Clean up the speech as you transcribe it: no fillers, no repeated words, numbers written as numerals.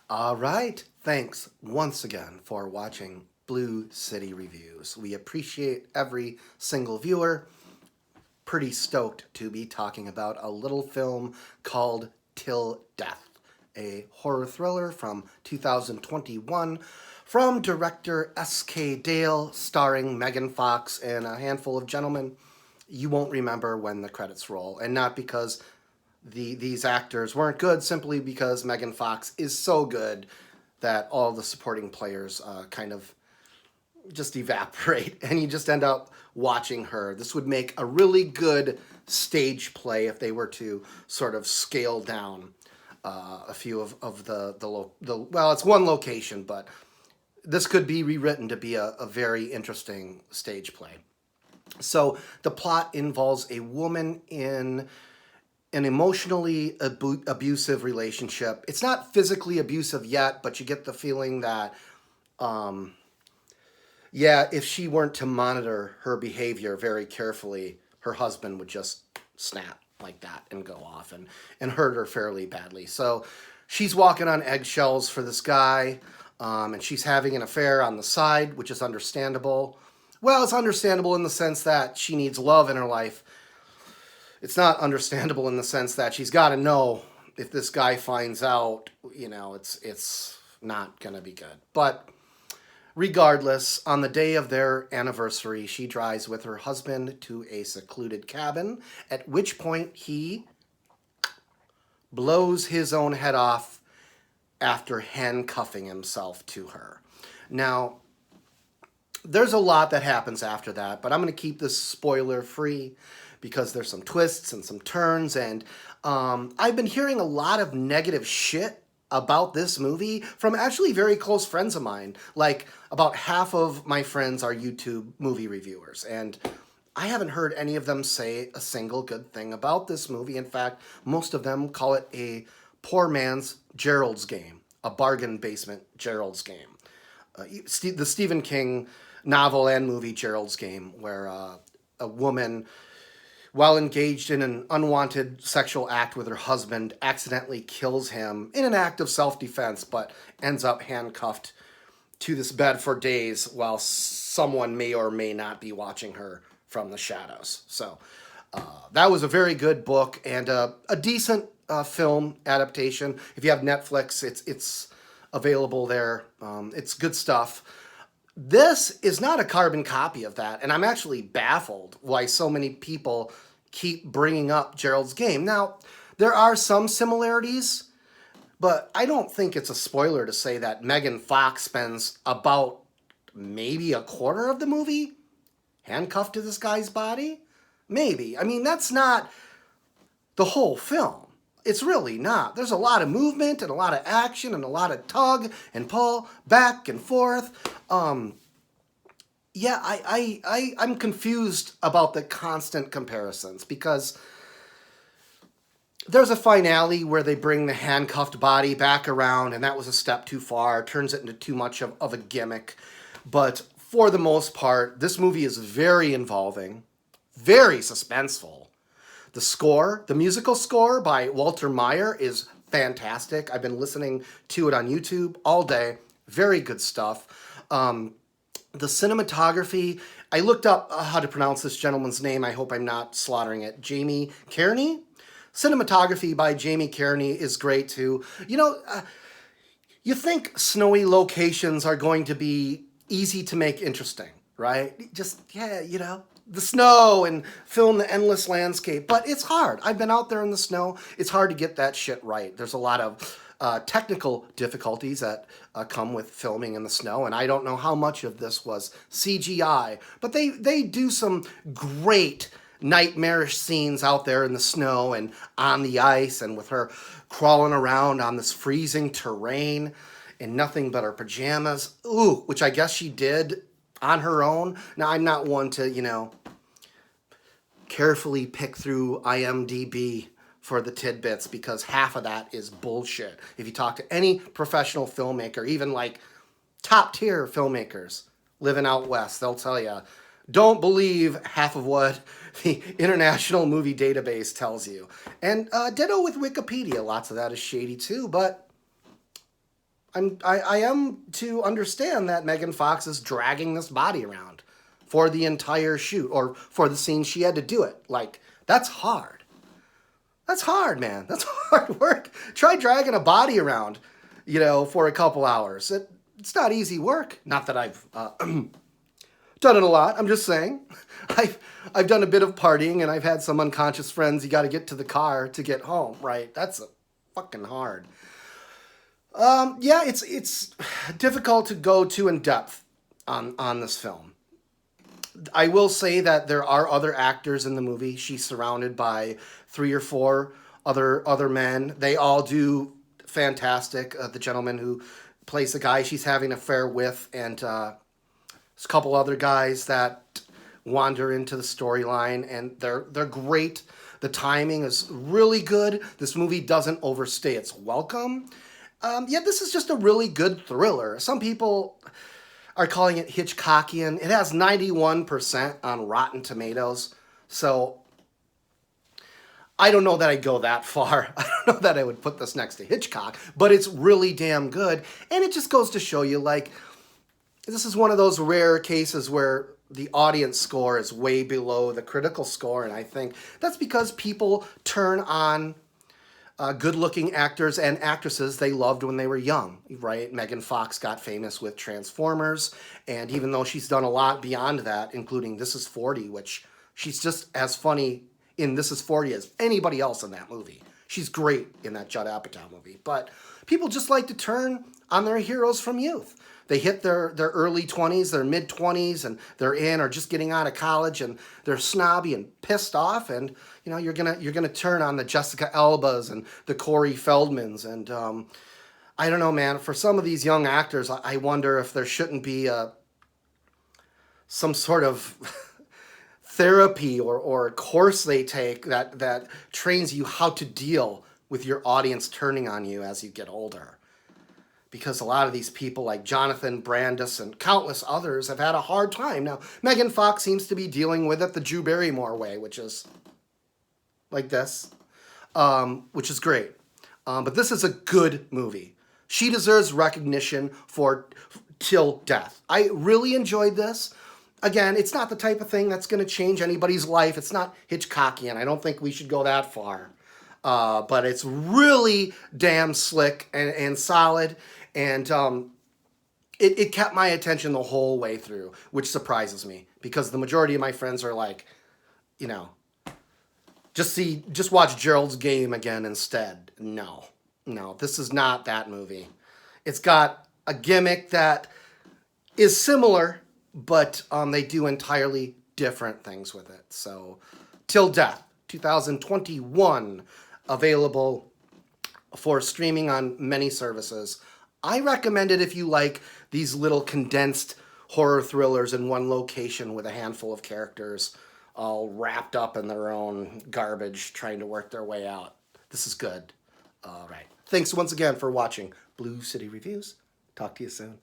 All right. Thanks once again for watching Blue City Reviews. We appreciate every single viewer. Pretty stoked to be talking about a little film called Till Death, a horror thriller from 2021 from director S.K. Dale, starring Megan Fox and a handful of gentlemen. You won't remember when the credits roll, and not because these actors weren't good, simply because Megan Fox is so good that all the supporting players kind of just evaporate, and you just end up watching her. This would make a really good stage play if they were to sort of scale down a few of the well, it's one location, but this could be rewritten to be a very interesting stage play. So the plot involves a woman in an emotionally abusive relationship. It's not physically abusive yet, but you get the feeling that, yeah, if she weren't to monitor her behavior very carefully, her husband would just snap like that and go off and hurt her fairly badly. So she's walking on eggshells for this guy, and she's having an affair on the side, which is understandable. Well, it's understandable in the sense that she needs love in her life. It's not understandable in the sense that she's got to know if this guy finds out, it's not going to be good. But regardless, on the day of their anniversary, she drives with her husband to a secluded cabin, at which point he blows his own head off after handcuffing himself to her. Now, there's a lot that happens after that, but I'm going to keep this spoiler free because there's some twists and some turns, and I've been hearing a lot of negative shit about this movie from actually very close friends of mine. Like, about half of my friends are YouTube movie reviewers, and I haven't heard any of them say a single good thing about this movie. In fact, most of them call it a poor man's Gerald's Game, a bargain basement Gerald's Game. The Stephen King novel and movie Gerald's Game, where a woman, while engaged in an unwanted sexual act with her husband, accidentally kills him in an act of self-defense, but ends up handcuffed to this bed for days while someone may or may not be watching her from the shadows. So that was a very good book and a decent film adaptation. If you have Netflix, it's available there. It's good stuff. This is not a carbon copy of that, and I'm actually baffled why so many people keep bringing up Gerald's Game. Now, there are some similarities, but I don't think it's a spoiler to say that Megan Fox spends about maybe a quarter of the movie handcuffed to this guy's body. Maybe. I mean, that's not the whole film. It's really not. There's a lot of movement and a lot of action and a lot of tug and pull back and forth. Yeah, I'm confused about the constant comparisons because there's a finale where they bring the handcuffed body back around, and that was a step too far, turns it into too much of a gimmick. But for the most part, this movie is very involving, very suspenseful. The score, the musical score by Walter Meyer, is fantastic. I've been listening to it on YouTube all day. Very good stuff. The cinematography, I looked up how to pronounce this gentleman's name. I hope I'm not slaughtering it. Jamie Cairney? Cinematography by Jamie Cairney is great too. You think snowy locations are going to be easy to make interesting, right? Just, the snow and film the endless landscape. But it's hard. I've been out there in the snow. It's hard to get that shit right. There's a lot of technical difficulties that come with filming in the snow, and I don't know how much of this was CGI, but they do some great nightmarish scenes out there in the snow and on the ice, and with her crawling around on this freezing terrain in nothing but her pajamas. Ooh, which I guess she did on her own. Now, I'm not one to, carefully pick through IMDb for the tidbits, because half of that is bullshit. If you talk to any professional filmmaker, even like top tier filmmakers living out west, they'll tell you, don't believe half of what the International Movie Database tells you. And ditto with Wikipedia. Lots of that is shady too, but I am to understand that Megan Fox is dragging this body around for the entire shoot or for the scene she had to do it. Like, that's hard. That's hard, man. That's hard work. Try dragging a body around, for a couple hours. It's not easy work. Not that I've done it a lot. I'm just saying. I've done a bit of partying and I've had some unconscious friends. You got to get to the car to get home, right? That's fucking hard. Yeah, it's difficult to go too in depth on this film. I will say that there are other actors in the movie. She's surrounded by 3 or 4 other men. They all do fantastic. The gentleman who plays the guy she's having an affair with, and there's a couple other guys that wander into the storyline, and they're great. The timing is really good. This movie doesn't overstay its welcome. Yeah, this is just a really good thriller. Some people are calling it Hitchcockian. It has 91% on Rotten Tomatoes. So I don't know that I'd go that far. I don't know that I would put this next to Hitchcock, but it's really damn good. And it just goes to show you, like, this is one of those rare cases where the audience score is way below the critical score. And I think that's because people turn on good-looking actors and actresses they loved when they were young, right? Megan Fox got famous with Transformers, and even though she's done a lot beyond that, including This Is 40, which she's just as funny in This Is 40 as anybody else in that movie. She's great in that Judd Apatow movie. But people just like to turn on their heroes from youth. They hit their early 20s, their mid-20s, and they're in or just getting out of college, and they're snobby and pissed off, and you're gonna turn on the Jessica Albas and the Corey Feldmans, and I don't know, man. For some of these young actors, I wonder if there shouldn't be some sort of therapy or course they take that trains you how to deal with your audience turning on you as you get older. Because a lot of these people like Jonathan Brandis and countless others have had a hard time. Now, Megan Fox seems to be dealing with it the Drew Barrymore way, which is like this, which is great. But this is a good movie. She deserves recognition for Till Death. I really enjoyed this. Again, it's not the type of thing that's going to change anybody's life. It's not Hitchcockian. I don't think we should go that far. But it's really damn slick and solid. And it kept my attention the whole way through, which surprises me. Because the majority of my friends are like, just watch Gerald's Game again instead. No, this is not that movie. It's got a gimmick that is similar, but they do entirely different things with it. So, Till Death, 2021, available for streaming on many services. I recommend it if you like these little condensed horror thrillers in one location with a handful of characters all wrapped up in their own garbage trying to work their way out. This is good. All right. Thanks once again for watching Blue City Reviews. Talk to you soon.